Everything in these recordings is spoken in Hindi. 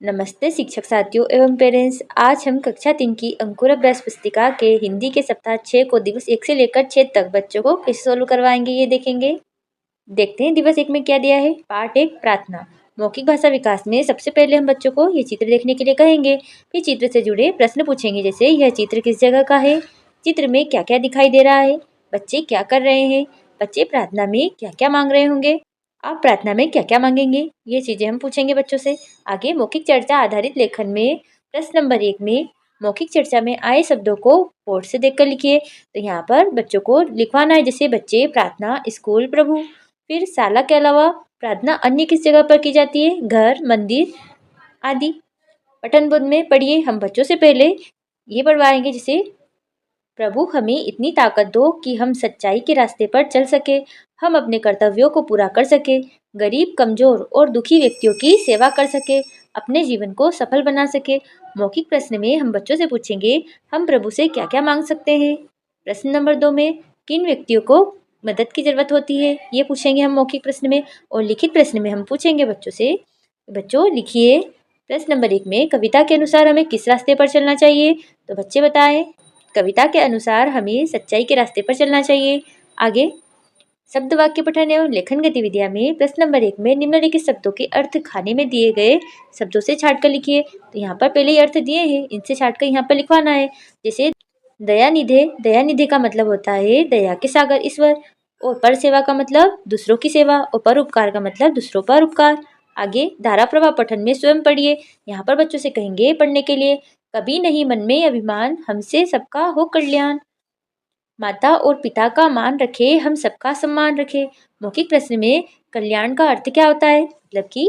नमस्ते शिक्षक साथियों एवं पेरेंट्स। आज हम कक्षा 3 की अंकुराभ्यास पुस्तिका के हिंदी के सप्ताह 6 को दिवस 1 से लेकर 6 तक बच्चों को कैसे सोल्व करवाएंगे ये देखेंगे। देखते हैं दिवस 1 में क्या दिया है। पार्ट 1 प्रार्थना। मौखिक भाषा विकास में सबसे पहले हम बच्चों को ये चित्र देखने के लिए कहेंगे। फिर चित्र से जुड़े प्रश्न पूछेंगे, जैसे यह चित्र किस जगह का है, चित्र में क्या क्या दिखाई दे रहा है, बच्चे क्या कर रहे हैं, बच्चे प्रार्थना में क्या क्या मांग रहे होंगे, आप प्रार्थना में क्या क्या मांगेंगे, ये चीजें हम पूछेंगे बच्चों से। आगे मौखिक चर्चा आधारित लेखन में प्रश्न नंबर 1 में मौखिक चर्चा में आए शब्दों को बोर्ड से देखकर लिखिए। तो यहाँ पर बच्चों को लिखवाना है, जैसे बच्चे प्रार्थना स्कूल प्रभु। फिर शाला के अलावा प्रार्थना अन्य किस जगह पर की जाती है, घर मंदिर आदि। पठन बोध में पढ़िए। हम बच्चों से पहले ये पढ़वाएंगे, जैसे प्रभु हमें इतनी ताकत दो कि हम सच्चाई के रास्ते पर चल सके, हम अपने कर्तव्यों को पूरा कर सके, गरीब कमजोर और दुखी व्यक्तियों की सेवा कर सके, अपने जीवन को सफल बना सके। मौखिक प्रश्न में हम बच्चों से पूछेंगे, हम प्रभु से क्या क्या मांग सकते हैं। प्रश्न नंबर 2 में किन व्यक्तियों को मदद की जरूरत होती है, ये पूछेंगे हम मौखिक प्रश्न में। और लिखित प्रश्न में हम पूछेंगे बच्चों से, बच्चों लिखिए प्रश्न नंबर 1 में कविता के अनुसार हमें किस रास्ते पर चलना चाहिए। तो बच्चे बताएं, कविता के अनुसार हमें सच्चाई के रास्ते पर चलना चाहिए। आगे शब्द वाक्य पठन एवं लेखन गतिविधियां में प्रश्न नंबर 1 में निम्नलिखित शब्दों के अर्थ खाने में दिए गए शब्दों से छाट कर लिखिए। तो यहाँ पर पहले ही अर्थ दिए हैं, इनसे छाट कर यहाँ पर लिखवाना है। जैसे दयानिधे, दयानिधि का मतलब होता है दया के सागर ईश्वर। और पर सेवा का मतलब दूसरों की सेवा, और पर उपकार का मतलब दूसरों पर उपकार। आगे धारा प्रवाह पठन में स्वयं पढ़िए। यहाँ पर बच्चों से कहेंगे पढ़ने के लिए, कभी नहीं मन में अभिमान, हमसे सबका हो कल्याण। माता और पिता का मान रखे, हम सबका सम्मान रखे। मौखिक प्रश्न में कल्याण का अर्थ क्या होता है, मतलब कि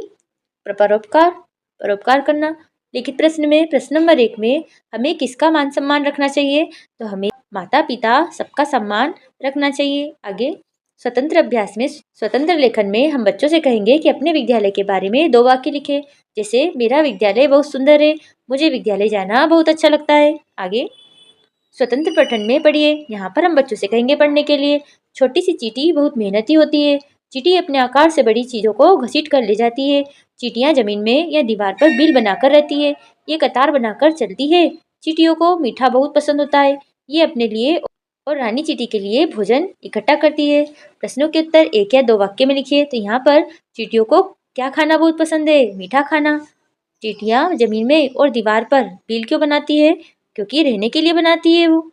परोपकार, परोपकार करना। लिखित प्रश्न में प्रश्न नंबर 1 में हमें किसका मान सम्मान रखना चाहिए। तो हमें माता पिता सबका सम्मान रखना चाहिए। आगे स्वतंत्र अभ्यास में स्वतंत्र लेखन में हम बच्चों से कहेंगे कि अपने विद्यालय के बारे में 2 वाक्य लिखे। जैसे मेरा विद्यालय बहुत सुंदर है, मुझे विद्यालय जाना बहुत अच्छा लगता है। आगे स्वतंत्र पठन में पढ़िए। यहाँ पर हम बच्चों से कहेंगे पढ़ने के लिए, छोटी सी चींटी बहुत मेहनती होती है, चींटी अपने आकार से बड़ी चीजों को घसीट कर ले जाती है। चींटियां जमीन में या दीवार पर बिल बनाकर रहती है, ये कतार बनाकर चलती है। चींटियों को मीठा बहुत पसंद होता है, ये अपने लिए और रानी चींटी के लिए भोजन इकट्ठा करती है। प्रश्नों के उत्तर 1 या 2 वाक्य में लिखिए। तो यहाँ पर चींटियों को क्या खाना बहुत पसंद है, मीठा खाना। चींटियां जमीन में और दीवार पर बिल क्यों बनाती है, क्योंकि रहने के लिए बनाती है वो।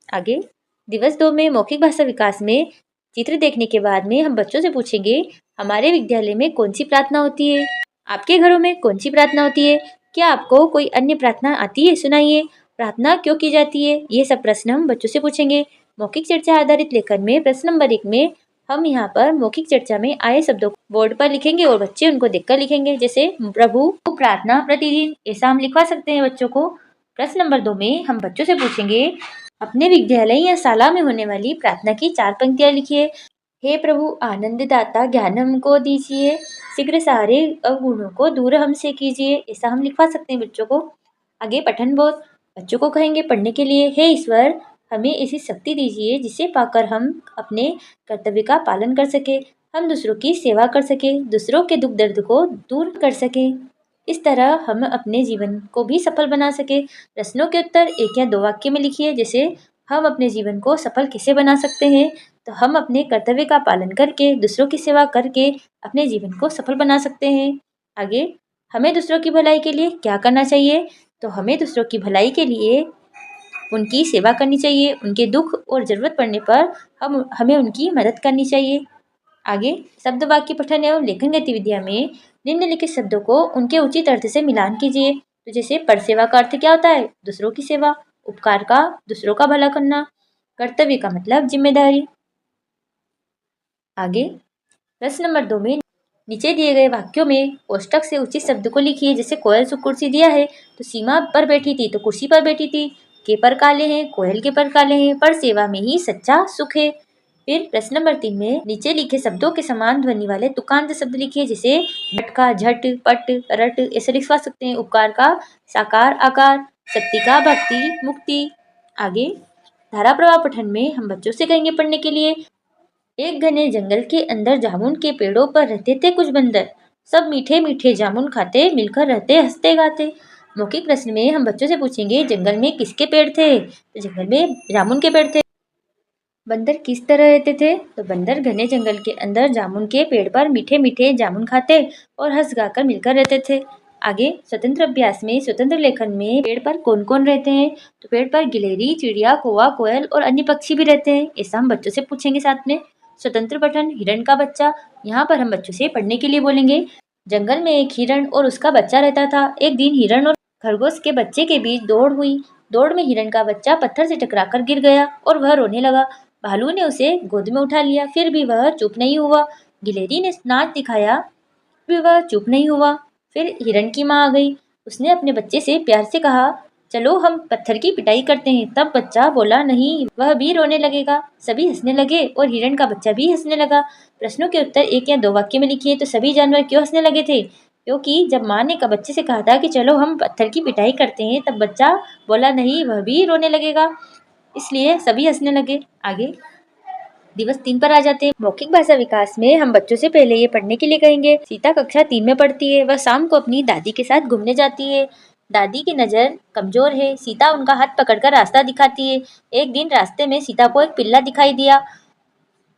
आगे दिवस 2 में मौखिक भाषा विकास में चित्र देखने के बाद में हम बच्चों से पूछेंगे, हमारे विद्यालय में कौन सी प्रार्थना होती है, आपके घरों में कौन सी प्रार्थना होती है, क्या आपको कोई अन्य प्रार्थना आती है, सुनाइए, प्रार्थना क्यों की जाती है। ये सब प्रश्न हम बच्चों से पूछेंगे। मौखिक चर्चा आधारित लेखन में प्रश्न नंबर 1 में हम यहाँ पर मौखिक चर्चा में आए शब्दों को बोर्ड पर लिखेंगे और बच्चे उनको देखकर लिखेंगे। जैसे प्रभु प्रार्थना प्रतिदिन, ऐसा हम लिखवा सकते हैं बच्चों को। प्रश्न नंबर 2 में हम बच्चों से पूछेंगे, अपने विद्यालय या शाला में होने वाली प्रार्थना की 4 पंक्तियां लिखिए। हे प्रभु आनंददाता ज्ञान हमको दीजिए, शीघ्र सारे अवगुणों को दूर हमसे कीजिए, ऐसा हम लिखवा सकते हैं बच्चों को। आगे पठन बोध, बच्चों को कहेंगे पढ़ने के लिए, हे ईश्वर हमें ऐसी शक्ति दीजिए जिसे पाकर हम अपने कर्तव्य का पालन कर सके, हम दूसरों की सेवा कर सके, दूसरों के दुख दर्द को दूर कर सके, इस तरह हम अपने जीवन को भी सफल बना सके। प्रश्नों के उत्तर 1 या 2 वाक्य में लिखिए। जैसे हम अपने जीवन को सफल कैसे बना सकते हैं, तो हम अपने कर्तव्य का पालन करके, दूसरों की सेवा करके अपने जीवन को सफल बना सकते हैं। आगे हमें दूसरों की भलाई के लिए क्या करना चाहिए, तो हमें दूसरों की भलाई के लिए उनकी सेवा करनी चाहिए, उनके दुख और ज़रूरत पड़ने पर हमें उनकी मदद करनी चाहिए। आगे शब्द वाक्य पठन एवं लेखन गतिविधियां में निम्नलिखित शब्दों को उनके उचित अर्थ से मिलान कीजिए। तो जैसे पर सेवा का अर्थ क्या होता है, दूसरों की सेवा, उपकार का दूसरों का भला करना, कर्तव्य का मतलब जिम्मेदारी। आगे प्रश्न नंबर 2 में नीचे दिए गए वाक्यों में कोष्टक से उचित शब्द को लिखिए। जैसे कोयल से कुर्सी दिया है, तो सीमा पर बैठी थी तो कुर्सी पर बैठी थी, के पर काले हैं, कोयल के पर काले हैं, पर सेवा में ही सच्चा सुख है। फिर प्रश्न नंबर 3 में नीचे लिखे शब्दों के समान ध्वनि वाले तुकांत शब्द लिखिए। जैसे झट का झट, पट, रट, ऐसे लिखवा सकते हैं। उपकार का साकार आकार, शक्ति का भक्ति मुक्ति। आगे धारा प्रवाह पठन में हम बच्चों से कहेंगे पढ़ने के लिए, एक घने जंगल के अंदर जामुन के पेड़ों पर रहते थे कुछ बंदर, सब मीठे मीठे जामुन खाते, मिलकर रहते हंसते गाते। मौखिक प्रश्न में हम बच्चों से पूछेंगे, जंगल में किसके पेड़ थे? तो जंगल में जामुन के पेड़ थे। बंदर किस तरह रहते थे? तो बंदर घने जंगल के अंदर जामुन के पेड़ पर मीठे मीठे जामुन खाते और हंस गाकर मिलकर रहते थे। आगे स्वतंत्र अभ्यास में स्वतंत्र लेखन में पेड़ पर कौन कौन रहते हैं? तो पेड़ पर गिलहरी, चिड़िया, कौवा, कोयल और अन्य पक्षी भी रहते हैं। ऐसा हम बच्चों से पूछेंगे साथ में। स्वतंत्र पठन, हिरण का बच्चा। यहाँ पर हम बच्चों से पढ़ने के लिए बोलेंगे। जंगल में एक हिरण और उसका बच्चा रहता था। एक दिन हिरण और खरगोश के बच्चे के बीच दौड़ हुई। दौड़ में हिरण का बच्चा पत्थर से टकराकर गिर गया और वह रोने लगा। भालू ने उसे गोद में उठा लिया, फिर भी वह चुप नहीं हुआ। गिलहरी ने नाच दिखाया, फिर वह चुप नहीं हुआ। फिर हिरण की माँ आ गई। उसने अपने बच्चे से प्यार से कहा, चलो हम पत्थर की पिटाई करते हैं। तब बच्चा बोला, नहीं, वह भी रोने लगेगा। सभी हंसने लगे और हिरण का बच्चा भी हंसने लगा। प्रश्नों के उत्तर एक या दो वाक्य में लिखिए। तो सभी जानवर क्यों हंसने लगे थे? क्योंकि जब माँ ने बच्चे से कहा था कि चलो हम पत्थर की पिटाई करते हैं, तब बच्चा बोला, नहीं, वह भी रोने लगेगा, इसलिए सभी हंसने लगे। आगे दिवस 3 पर आ जाते हैं। मौखिक भाषा विकास में हम बच्चों से पहले ये पढ़ने के लिए कहेंगे। सीता कक्षा 3 में पढ़ती है। वह शाम को अपनी दादी के साथ घूमने जाती है। दादी की नज़र कमजोर है। सीता उनका हाथ पकड़कर रास्ता दिखाती है। एक दिन रास्ते में सीता को एक पिल्ला दिखाई दिया।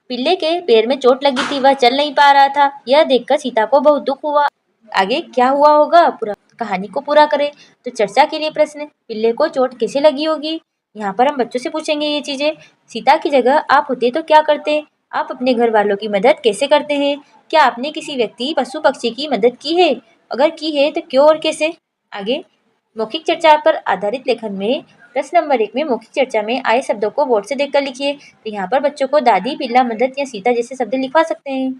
पिल्ले के पैर में चोट लगी थी, वह चल नहीं पा रहा था। यह देखकर सीता को बहुत दुख हुआ। आगे क्या हुआ होगा, पूरा कहानी को पूरा करें। तो चर्चा के लिए प्रश्न, पिल्ले को चोट कैसे लगी होगी? यहाँ पर हम बच्चों से पूछेंगे ये चीजें। सीता की जगह आप होते तो क्या करते? आप अपने घर वालों की मदद कैसे करते हैं? क्या आपने किसी व्यक्ति, पशु, पक्षी की मदद की है? अगर की है तो क्यों और कैसे? आगे मौखिक चर्चा पर आधारित लेखन में प्रश्न नंबर 1 में मौखिक चर्चा में आए शब्दों को बोर्ड से देखकर लिखिए। तो यहाँ पर बच्चों को दादी, पिल्ला, मदद या सीता जैसे शब्द लिखवा सकते हैं।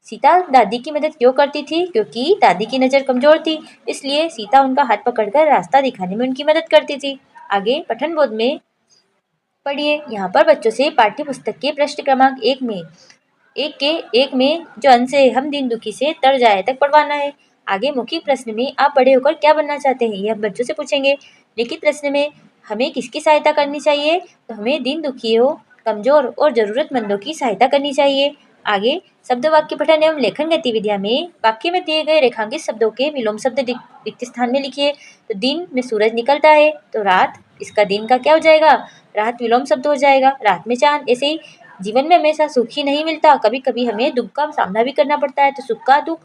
सीता दादी की मदद क्यों करती थी? क्योंकि दादी की नज़र कमजोर थी, इसलिए सीता उनका हाथ पकड़कर रास्ता दिखाने में उनकी मदद करती थी। आगे पठन बोध में पढ़िए। यहाँ पर बच्चों से पाठ्य पुस्तक के पृष्ठ क्रमांक 1 में जो अंश है, हम दिन दुखी से तर जाए तक पढ़वाना है। आगे मौखिक प्रश्न में आप बड़े होकर क्या बनना चाहते हैं, यह बच्चों से पूछेंगे। लिखित प्रश्न में हमें किसकी सहायता करनी चाहिए? तो हमें दिन दुखियों, कमजोर और जरूरतमंदों की सहायता करनी चाहिए। आगे शब्द वाक्य पठन एवं लेखन गतिविधियां में वाक्य में दिए गए रेखांकित शब्दों के विलोम शब्द रिक्त स्थान में लिखिए। तो दिन में सूरज निकलता है, तो रात, इसका दिन का क्या हो जाएगा? रात विलोम शब्द हो जाएगा। रात में चांद। ऐसे ही जीवन में हमेशा सुख ही नहीं मिलता, कभी कभी हमें दुख का सामना भी करना पड़ता है, तो सुख का दुख।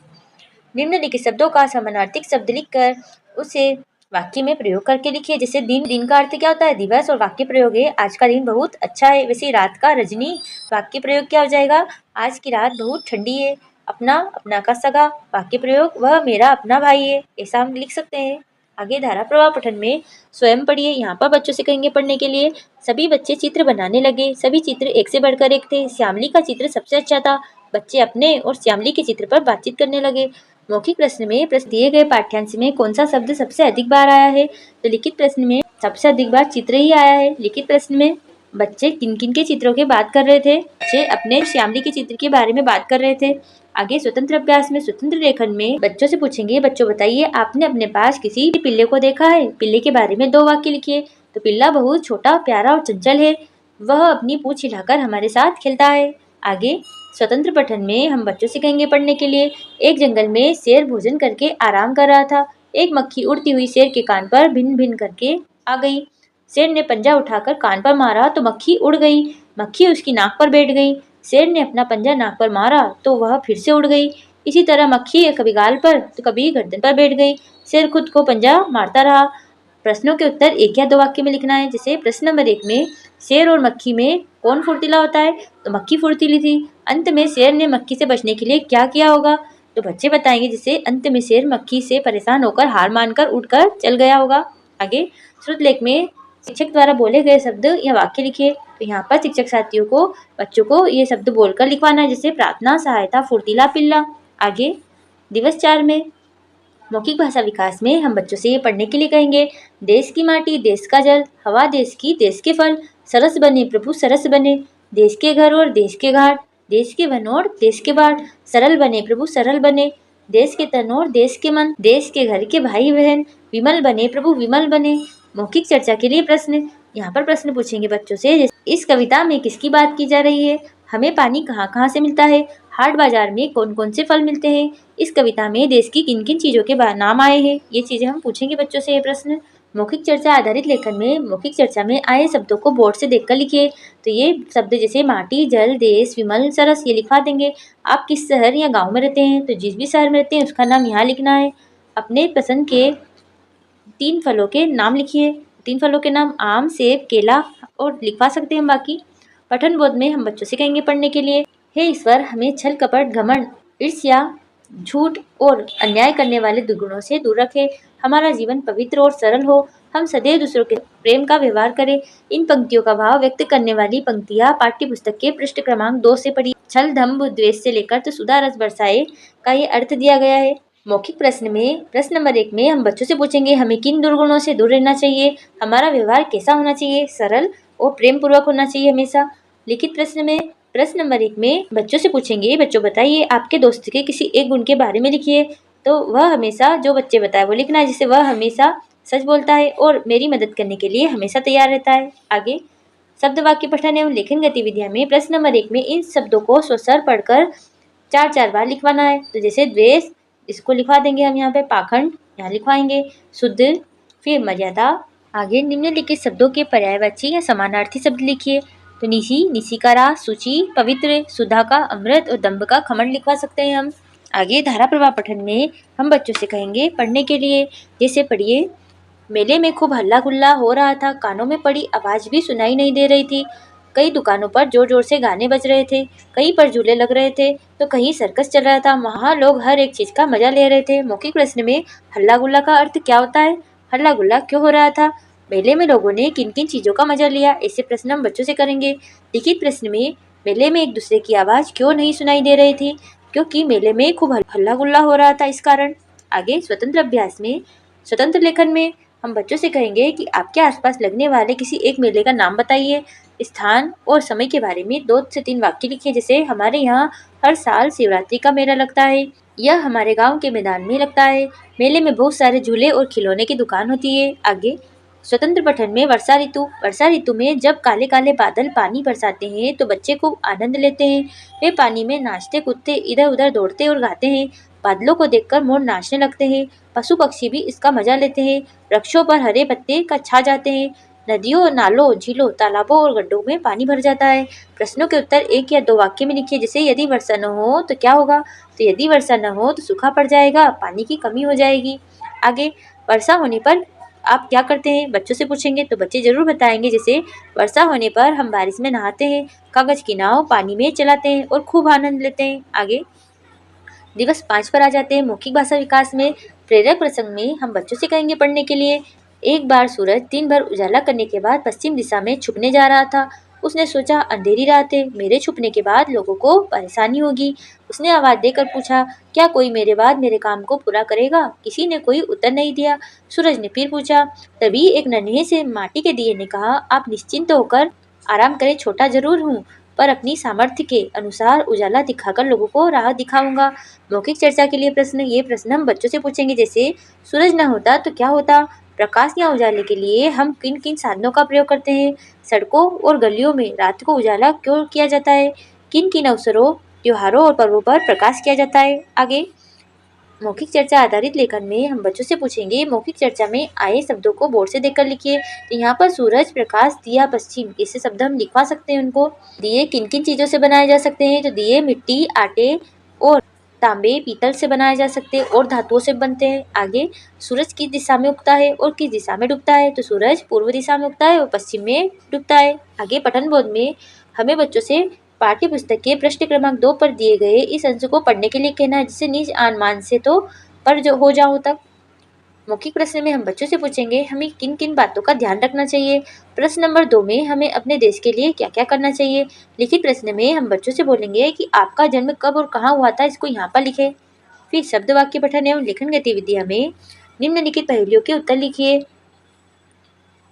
निम्नलिखित शब्दों का समानार्थक शब्द लिखकर उसे वाक्य में प्रयोग करके लिखिए। जैसे दिन का अर्थ क्या होता है? दिवस, और वाक्य प्रयोग है, आज का दिन बहुत अच्छा है। वैसे रात का रजनी, वाक्य प्रयोग क्या हो जाएगा? आज की रात बहुत ठंडी है। अपना का सगा, वाक्य प्रयोग वह मेरा अपना भाई है, ऐसा हम लिख सकते हैं। आगे धारा प्रवाह पठन में स्वयं पढ़िए। यहाँ पर बच्चों से कहेंगे पढ़ने के लिए। सभी बच्चे चित्र बनाने लगे। सभी चित्र एक से बढ़कर एक थे। श्यामली का चित्र सबसे अच्छा था। बच्चे अपने और श्यामली के चित्र पर बातचीत करने लगे। मौखिक प्रश्न में दिए गए पाठ्यांश में कौन सा शब्द सबसे अधिक बार आया है? तो लिखित प्रश्न में सबसे अधिक बार चित्र ही आया है। लिखित प्रश्न में बच्चे किन किन के चित्रों की बात कर रहे थे? बच्चे अपने श्यामली के चित्र के बारे में बात कर रहे थे। आगे स्वतंत्र अभ्यास में स्वतंत्र लेखन में बच्चों से पूछेंगे, बच्चों बताइए, आपने अपने पास किसी पिल्ले को देखा है? पिल्ले के बारे में 2 वाक्य लिखिए। तो पिल्ला बहुत छोटा, प्यारा और चंचल है। वह अपनी पूंछ हिलाकर हमारे साथ खेलता है। आगे स्वतंत्र पठन में हम बच्चों से कहेंगे पढ़ने के लिए। एक जंगल में शेर भोजन करके आराम कर रहा था। एक मक्खी उड़ती हुई शेर के कान पर भिन भिन करके आ गई। शेर ने पंजा उठाकर कान पर मारा तो मक्खी उड़ गई। मक्खी उसकी नाक पर बैठ गई। शेर ने अपना पंजा नाक पर मारा तो वह फिर से उड़ गई। इसी तरह मक्खी कभी गाल पर तो कभी गर्दन पर बैठ गई। शेर खुद को पंजा मारता रहा। प्रश्नों के उत्तर 1 या 2 वाक्य में लिखना है। जैसे प्रश्न नंबर 1 में शेर और मक्खी में कौन फुर्तीला होता है? तो मक्खी फुर्तीली थी। अंत में शेर ने मक्खी से बचने के लिए क्या किया होगा? तो बच्चे बताएंगे। जैसे अंत में शेर मक्खी से परेशान होकर हार मानकर उड़कर चल गया होगा। आगे श्रुत लेख में शिक्षक द्वारा बोले गए शब्द या वाक्य लिखिए। तो यहाँ पर शिक्षक साथियों को, बच्चों को ये शब्द बोलकर लिखवाना है। जैसे प्रार्थना, सहायता, फुर्तीला, पिल्ला। आगे दिवस 4 में मौखिक भाषा विकास में हम बच्चों से ये पढ़ने के लिए कहेंगे। देश की माटी, देश का जल, हवा देश की, देश के फल, सरस बने प्रभु सरस बने, देश के घर और देश के घाट, देश के वन और देश के बाट, सरल बने प्रभु सरल बने, देश के तन और देश के मन, देश के घर के भाई बहन, विमल बने प्रभु विमल बने। मौखिक चर्चा के लिए प्रश्न। यहाँ पर प्रश्न पूछेंगे बच्चों से। इस कविता में किसकी बात की जा रही है? हमें पानी कहाँ कहाँ से मिलता है? हाट बाजार में कौन कौन से फल मिलते हैं? इस कविता में देश की किन किन चीजों के नाम आए हैं? ये चीजें हम पूछेंगे बच्चों से। ये प्रश्न मौखिक चर्चा आधारित लेखन में मौखिक चर्चा में आए शब्दों को बोर्ड से देखकर लिखिए। तो ये शब्द जैसे माटी, जल, देश, विमल, सरस ये लिखवा देंगे। आप किस शहर या गांव में रहते हैं? तो जिस भी शहर में रहते हैं उसका नाम यहाँ लिखना है। अपने पसंद के 3 फलों के नाम लिखिए। 3 फलों के नाम आम, सेब, केला और लिखवा सकते हैं बाकी। पठन बोध में हम बच्चों से कहेंगे पढ़ने के लिए, हे ईश्वर, हमें छल, कपट, घमंड, ईर्ष्या, झूठ और अन्याय करने वाले दुर्गुणों से दूर रखे। हमारा जीवन पवित्र और सरल हो। हम सदैव दूसरों के प्रेम का व्यवहार करें। इन पंक्तियों का भाव व्यक्त करने वाली पंक्तियां पाठ्य पुस्तक के पृष्ठ क्रमांक 2 से पढ़ी। छल, दंभ, द्वेष से लेकर तो सुधा रस बरसाए का ये अर्थ दिया गया है। मौखिक प्रश्न में प्रश्न नंबर 1 में हम बच्चों से पूछेंगे हमें किन दुर्गुणों से दूर रहना चाहिए। हमारा व्यवहार कैसा होना चाहिए? सरल और प्रेम पूर्वक होना चाहिए हमेशा। लिखित प्रश्न में प्रश्न नंबर 1 में बच्चों से पूछेंगे, बच्चों बताइए आपके दोस्त के किसी एक गुण के बारे में लिखिए। तो वह हमेशा जो बच्चे बताए वो लिखना है, जिससे वह हमेशा सच बोलता है और मेरी मदद करने के लिए हमेशा तैयार रहता है। आगे शब्द वाक्य पठन एवं लेखन गतिविधियां में प्रश्न नंबर 1 में इन शब्दों को स्वस्वर पढ़कर 4-4 बार लिखवाना है। तो जैसे द्वेष, इसको लिखवा देंगे हम यहाँ पे। पाखंड यहाँ लिखवाएंगे। शुद्ध, फिर मर्यादा। आगे निम्नलिखित शब्दों के पर्यायवाची या समानार्थी शब्द लिखिए। तो निशि, निशि का रास, सूची, पवित्र, सुधा का अमृत और दंभ का खमन लिखवा सकते हैं हम। आगे धारा प्रवाह पठन में हम बच्चों से कहेंगे पढ़ने के लिए, जैसे पढ़िए, मेले में खूब हल्ला गुल्ला हो रहा था, कानों में पड़ी आवाज भी सुनाई नहीं दे रही थी। कई दुकानों पर जोर जोर से गाने बज रहे थे, कहीं पर झूले लग रहे थे, तो कहीं सर्कस चल रहा था। वहाँ लोग हर एक चीज का मजा ले रहे थे। मौखिक प्रश्न में हल्ला गुल्ला का अर्थ क्या होता है? हल्ला गुल्ला क्यों हो रहा था? मेले में लोगों ने किन किन चीजों का मजा लिया? ऐसे प्रश्न हम बच्चों से करेंगे। लिखित प्रश्न में मेले में एक दूसरे की आवाज क्यों नहीं सुनाई दे रही थी? क्योंकि मेले में खूब हल्ला गुल्ला हो रहा था, इस कारण। आगे स्वतंत्र अभ्यास में स्वतंत्र लेखन में हम बच्चों से कहेंगे कि आपके आसपास लगने वाले किसी एक मेले का नाम बताइए। स्थान और समय के बारे में 2 से 3 वाक्य लिखिए। जैसे हमारे यहाँ हर साल शिवरात्रि का मेला लगता है, यह हमारे गांव के मैदान में लगता है। मेले में बहुत सारे झूले और खिलौने की दुकान होती है। आगे स्वतंत्र पठन में वर्षा ऋतु में जब काले काले बादल पानी बरसाते हैं तो बच्चे खूब आनंद लेते हैं। वे पानी में नाचते कूदते इधर उधर दौड़ते और गाते हैं। बादलों को देखकर मोर नाचने लगते हैं। पशु पक्षी भी इसका मजा लेते हैं। वृक्षों पर हरे पत्ते का छा जाते हैं। नदियों, नालों, झीलों, तालाबों और गड्ढों में पानी भर जाता है। प्रश्नों के उत्तर 1 या 2 वाक्य में लिखिए। जैसे यदि वर्षा न हो तो क्या होगा? तो यदि वर्षा न हो तो सूखा पड़ जाएगा, पानी की कमी हो जाएगी। आगे वर्षा होने पर आप क्या करते हैं? बच्चों से पूछेंगे तो बच्चे जरूर बताएंगे। जैसे वर्षा होने पर हम बारिश में नहाते हैं, कागज की नाव पानी में चलाते हैं और खूब आनंद लेते हैं। आगे दिवस 5 पर आ जाते हैं। मौखिक भाषा विकास में प्रेरक प्रसंग में हम बच्चों से कहेंगे पढ़ने के लिए, एक बार सूरज दिन भर उजाला करने के बाद पश्चिम दिशा में छुपने जा रहा था। उसने सोचा अंधेरी रात है, मेरे छुपने के बाद लोगों को परेशानी होगी। उसने आवाज देकर पूछा, क्या कोई मेरे बाद मेरे काम को पूरा करेगा? किसी ने कोई उत्तर नहीं दिया। सूरज ने फिर पूछा। तभी एक नन्हे से माटी के दिए ने कहा, आप निश्चिंत होकर आराम करें, छोटा जरूर हूँ पर अपनी सामर्थ्य के अनुसार उजाला दिखाकर लोगों को राह दिखाऊंगा। मौखिक चर्चा के लिए प्रश्न, ये प्रश्न हम बच्चों से पूछेंगे। जैसे सूरज न होता तो क्या होता? प्रकाश या उजाले के लिए हम किन किन साधनों का प्रयोग करते हैं? सड़कों और गलियों में रात को उजाला क्यों किया जाता है? किन किन अवसरों, त्योहारों और पर्वों पर प्रकाश किया जाता है? आगे मौखिक चर्चा आधारित लेखन में हम बच्चों से पूछेंगे मौखिक चर्चा में आए शब्दों को बोर्ड से देखकर लिखिए। तो यहाँ पर सूरज, प्रकाश, दिया, पश्चिम, ऐसे शब्द हम लिखवा सकते हैं उनको। दिए किन किन चीजों से बनाए जा सकते हैं? तो दिए मिट्टी, आटे और तांबे, पीतल से बनाए जा सकते हैं और धातुओं से बनते हैं। आगे सूरज किस दिशा में उगता है और किस दिशा में डूबता है? तो सूरज पूर्व दिशा में उगता है और पश्चिम में डूबता है। आगे पठन बोध में हमें बच्चों से पाठ्य पुस्तक के पृष्ठ क्रमांक 2 पर दिए गए इस अंश को पढ़ने के लिए कहना है, जिससे नीच अनुमान से तो पर जो हो जाऊं तक। मौखिक प्रश्न में हम बच्चों से पूछेंगे हमें किन किन बातों का ध्यान रखना चाहिए। प्रश्न नंबर 2 में हमें अपने देश के लिए क्या क्या करना चाहिए। लिखित प्रश्न में हम बच्चों से बोलेंगे कि आपका जन्म कब और कहाँ हुआ था, इसको यहाँ पर लिखे। फिर शब्द वाक्य पठन एवं लेखन गतिविधियां में निम्नलिखित पहेलियों के उत्तर लिखिए।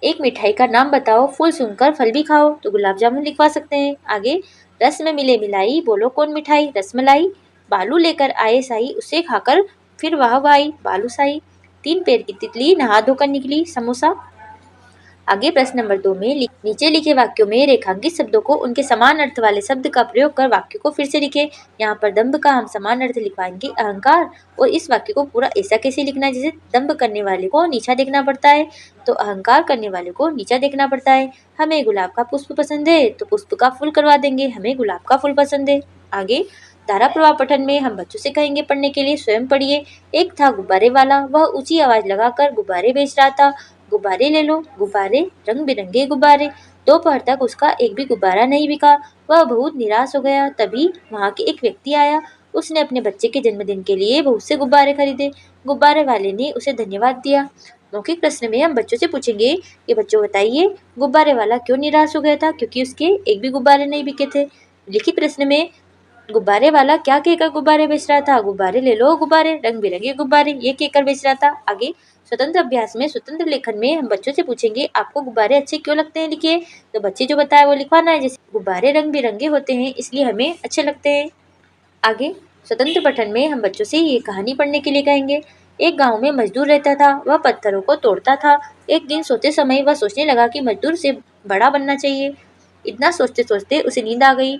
एक मिठाई का नाम बताओ, फूल सुनकर फल भी खाओ। तो गुलाब जामुन लिखवा सकते हैं। आगे रस में मिले मिलाई, बोलो कौन मिठाई? रसमलाई। बालू लेकर आए साई, उसे खाकर फिर वाह वाई, बालूशाही। 3 पैर की तितली नहा धोकर निकली, समोसा। आगे प्रश्न नंबर 2 में नीचे लिखे वाक्यों में रेखांकित शब्दों को उनके समान अर्थ वाले शब्द का प्रयोग कर वाक्य को फिर से लिखे। यहाँ पर दंभ का हम समान अर्थ लिखवाएंगे अहंकार। और इस वाक्य को पूरा ऐसा कैसे लिखना है जैसे दंभ करने वाले को नीचा देखना पड़ता है तो अहंकार करने वाले को नीचा देखना पड़ता है। हमें गुलाब का पुष्प पसंद है तो पुष्प का फूल करवा देंगे, हमें गुलाब का फूल पसंद है। आगे धारा प्रवाह पठन में हम बच्चों से कहेंगे पढ़ने के लिए, स्वयं पढ़िए। एक था गुब्बारे वाला, वह ऊंची आवाज लगाकर गुब्बारे बेच रहा था। गुब्बारे ले लो, गुब्बारे, रंग बिरंगे गुब्बारे। दोपहर तक उसका एक भी गुब्बारा नहीं बिका। वह बहुत निराश हो गया। तभी वहाँ के एक व्यक्ति आया। उसने अपने बच्चे के जन्मदिन के लिए बहुत से गुब्बारे खरीदे। गुब्बारे वाले ने उसे धन्यवाद दिया। मौखिक प्रश्न में हम बच्चों से पूछेंगे कि बच्चों बताइए गुब्बारे वाला क्यों निराश हो गया था, क्योंकि उसके एक भी गुब्बारे नहीं बिके थे। लिखित प्रश्न में गुब्बारे वाला क्या कहकर गुब्बारे बेच रहा था, गुब्बारे ले लो गुब्बारे, रंग बिरंगे गुब्बारे, ये कहकर बेच रहा था। आगे स्वतंत्र अभ्यास में स्वतंत्र लेखन में हम बच्चों से पूछेंगे आपको गुब्बारे अच्छे क्यों लगते हैं, लिखिए। तो बच्चे जो बताए वो लिखवाना है। जैसे गुब्बारे रंग बिरंगे होते हैं इसलिए हमें अच्छे लगते हैं। आगे स्वतंत्र पठन में हम बच्चों से ये कहानी पढ़ने के लिए कहेंगे। एक गांव में मजदूर रहता था, वह पत्थरों को तोड़ता था। एक दिन सोते समय वह सोचने लगा कि मजदूर से बड़ा बनना चाहिए। इतना सोचते सोचते उसे नींद आ गई।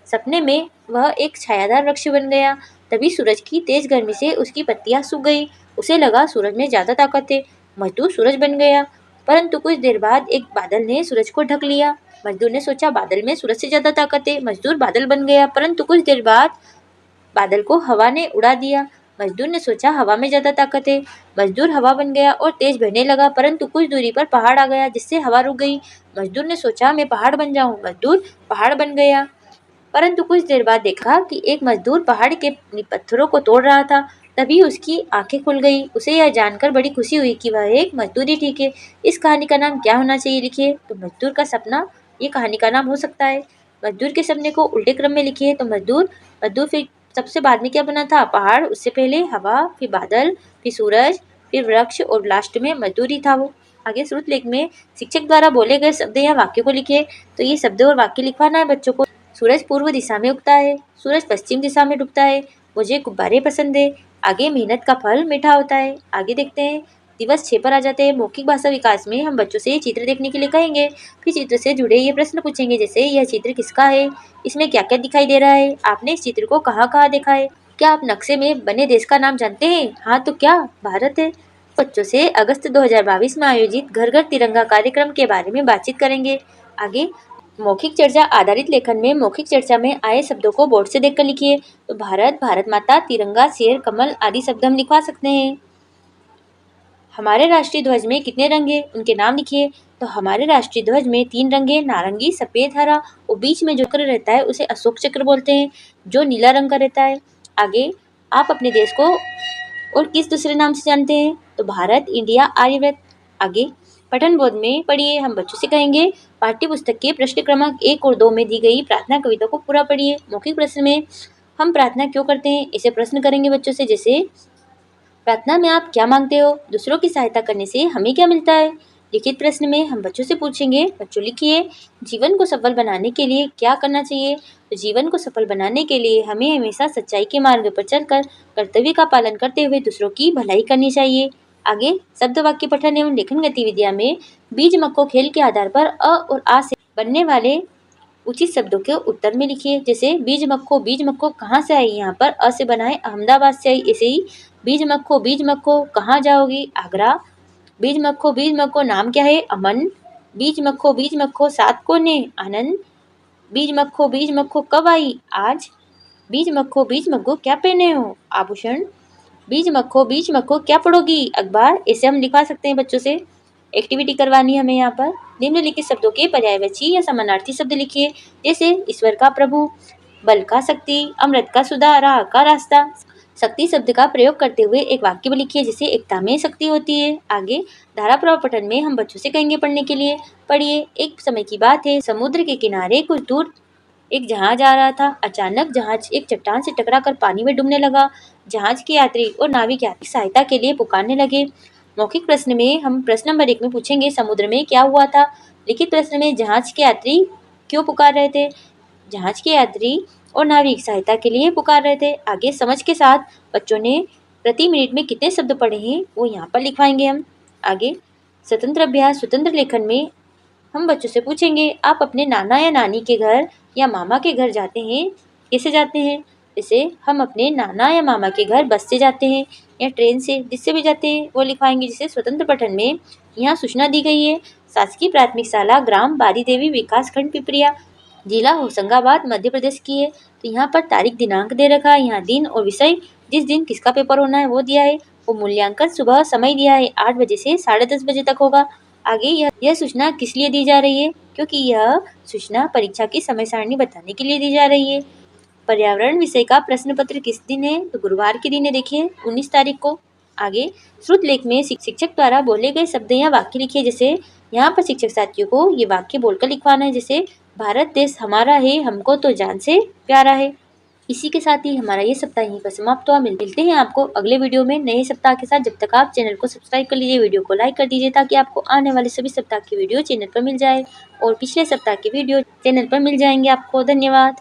सपने में वह एक छायादार वृक्ष बन गया। तभी सूरज की तेज गर्मी से उसकी पत्तियां सूख गई। उसे लगा सूरज में ज्यादा ताकत है। मजदूर सूरज बन गया, परंतु कुछ देर बाद एक बादल ने सूरज को ढक लिया। मजदूर ने सोचा बादल में सूरज से ज्यादा ताकत है। मजदूर बादल बन गया, परंतु कुछ देर बाद बादल को हवा ने उड़ा दिया। मजदूर ने सोचा हवा में ज्यादा ताकत है। मजदूर हवा बन गया और तेज बहने लगा, परंतु कुछ दूरी पर पहाड़ आ गया जिससे हवा रुक गई। मजदूर ने सोचा मैं पहाड़ बन जाऊं। मजदूर पहाड़ बन गया, परंतु कुछ देर बाद देखा कि एक मजदूर पहाड़ के पत्थरों को तोड़ रहा था। तभी उसकी आंखें खुल गई। उसे यह जानकर बड़ी खुशी हुई कि वह एक मजदूर ही ठीक है। इस कहानी का नाम क्या होना चाहिए, लिखिए। तो मजदूर का सपना ये कहानी का नाम हो सकता है। मजदूर के सपने को उल्टे क्रम में लिखिए। तो मजदूर मजदूर फिर सबसे बाद में क्या बना था, पहाड़, उससे पहले हवा, फिर बादल, फिर सूरज, फिर वृक्ष और लास्ट में मजदूर ही था वो। आगे श्रुत लेख में शिक्षक द्वारा बोले गए शब्द या वाक्य को लिखिए। तो ये शब्द और वाक्य लिखवाना है बच्चों को। सूरज पूर्व दिशा में उगता है, सूरज पश्चिम दिशा में डूबता है, मुझे गुब्बारे पसंद है। आगे मेहनत का फल मीठा होता है। आगे देखते हैं दिवस 6 पर आ जाते हैं। मौखिक भाषा विकास में हम बच्चों से चित्र देखने के लिए कहेंगे। फिर चित्र से जुड़े ये प्रश्न पूछेंगे जैसे यह चित्र किसका है, इसमें क्या क्या दिखाई दे रहा है, आपने इस चित्र को कहाँ कहाँ देखा है, क्या आप नक्शे में बने देश का नाम जानते हैं, हाँ तो क्या भारत है। बच्चों से अगस्त 2022 में आयोजित घर घर तिरंगा कार्यक्रम के बारे में बातचीत करेंगे। आगे मौखिक चर्चा आधारित लेखन में मौखिक चर्चा में आए शब्दों को बोर्ड से देखकर लिखिए। तो भारत, भारत माता, तिरंगा, शेर, कमल आदि शब्द हम लिखवा सकते हैं। हमारे राष्ट्रीय ध्वज में कितने रंग हैं, उनके नाम लिखिए। तो हमारे राष्ट्रीय ध्वज में 3 रंग हैं, नारंगी, सफेद, हरा। और बीच में जो चक्र रहता है उसे अशोक चक्र बोलते हैं, जो नीला रंग का रहता है। आगे आप अपने देश को और किस दूसरे नाम से जानते हैं, तो भारत, इंडिया, आर्यव्रत। आगे पठन बोध में पढ़िए। हम बच्चों से कहेंगे पाठ्य पुस्तक के प्रश्न क्रमांक 1 और 2 में दी गई प्रार्थना कविता को पूरा पढ़िए। मौखिक प्रश्न में हम प्रार्थना क्यों करते हैं इसे प्रश्न करेंगे बच्चों से। जैसे प्रार्थना में आप क्या मांगते हो, दूसरों की सहायता करने से हमें क्या मिलता है। लिखित प्रश्न में हम बच्चों से पूछेंगे, बच्चों लिखिए जीवन को सफल बनाने के लिए क्या करना चाहिए। तो जीवन को सफल बनाने के लिए हमें हमेशा सच्चाई के मार्ग पर चलकर कर्तव्य का पालन करते हुए दूसरों की भलाई करनी चाहिए। आगे शब्द वाक्य पठन एवं लेखन गतिविधियां में बीज मक्को खेल के आधार पर अ और आ से बनने वाले उचित शब्दों के उत्तर में लिखिए। जैसे बीज मक्खो कहाँ से आई, यहाँ पर अ से बना है, अहमदाबाद से आई। ऐसे ही बीज मक्खो कहाँ जाओगी, आगरा। बीज मक्खो नाम क्या है, अमन। बीज मक्खो साथ कौन है, आनंद। बीज मक्खो कब आई, आज। बीज मक्खो क्या पहने हो, आभूषण। बीज मक्खो क्या पढ़ोगी, अखबार। ऐसे हम लिखवा सकते हैं बच्चों से। एक्टिविटी करवानी है हमें यहाँ पर। निम्नलिखित शब्दों के पर्यायवाची या समानार्थी शब्द लिखिए। जैसे ईश्वर का प्रभु, बल का शक्ति, अमृत का सुधा, राह का रास्ता। शक्ति शब्द का प्रयोग करते हुए एक वाक्य में लिखिए जिसे एकता में शक्ति होती है। आगे धारा प्रवाह पठन में हम बच्चों से कहेंगे पढ़ने के लिए। पढ़िए, एक समय की बात है, समुद्र के किनारे कुछ दूर एक जहाज आ रहा था। अचानक जहाज एक चट्टान से टकराकर पानी में डूबने लगा। जहाज के यात्री और नाविक यात्री सहायता के लिए पुकारने लगे। मौखिक प्रश्न में हम प्रश्न नंबर 1 में पूछेंगे समुद्र में क्या हुआ था। लिखित प्रश्न में जहाज के यात्री क्यों पुकार रहे थे। जहाज के यात्री और नाविक सहायता के लिए पुकार रहे थे। आगे समझ के साथ बच्चों ने प्रति मिनट में कितने शब्द पढ़े हैं वो यहाँ पर लिखवाएंगे हम। आगे स्वतंत्र अभ्यास स्वतंत्र लेखन में हम बच्चों से पूछेंगे, आप अपने नाना या नानी के घर या मामा के घर जाते हैं, कैसे जाते हैं? जैसे हम अपने नाना या मामा के घर बस से जाते हैं या ट्रेन से, जिससे भी जाते हैं वो लिखवाएंगे। जैसे स्वतंत्र पठन में यहाँ सूचना दी गई है, शासकीय प्राथमिक शाला ग्राम बारी देवी विकास खंड पिपरिया, जिला होशंगाबाद मध्य प्रदेश की है। तो यहाँ पर तारीख दिनांक दे रखा है, यहाँ दिन और विषय, जिस दिन किसका पेपर होना है वो दिया है। वो मूल्यांकन सुबह समय दिया है 8 बजे से 10:30 बजे तक होगा। आगे यह सूचना किस लिए दी जा रही है? क्योंकि यह सूचना परीक्षा की समय सारणी बताने के लिए दी जा रही है। पर्यावरण विषय का प्रश्न पत्र किस दिन है? तो गुरुवार के दिन है, देखिए 19 तारीख को। आगे श्रुत लेख में शिक्षक द्वारा बोले गए शब्द या वाक्य लिखिए। जैसे यहाँ पर शिक्षक साथियों को ये वाक्य बोलकर लिखवाना है। जैसे भारत देश हमारा है, हमको तो जान से प्यारा है। इसी के साथ ही हमारा ये सप्ताह यहीं पर समाप्त हुआ। मिलते हैं आपको अगले वीडियो में नए सप्ताह के साथ। जब तक आप चैनल को सब्सक्राइब कर लीजिए, वीडियो को लाइक कर दीजिए, ताकि आपको आने वाले सभी सप्ताह की वीडियो चैनल पर मिल जाए और पिछले सप्ताह की वीडियो चैनल पर मिल जाएंगे आपको। धन्यवाद।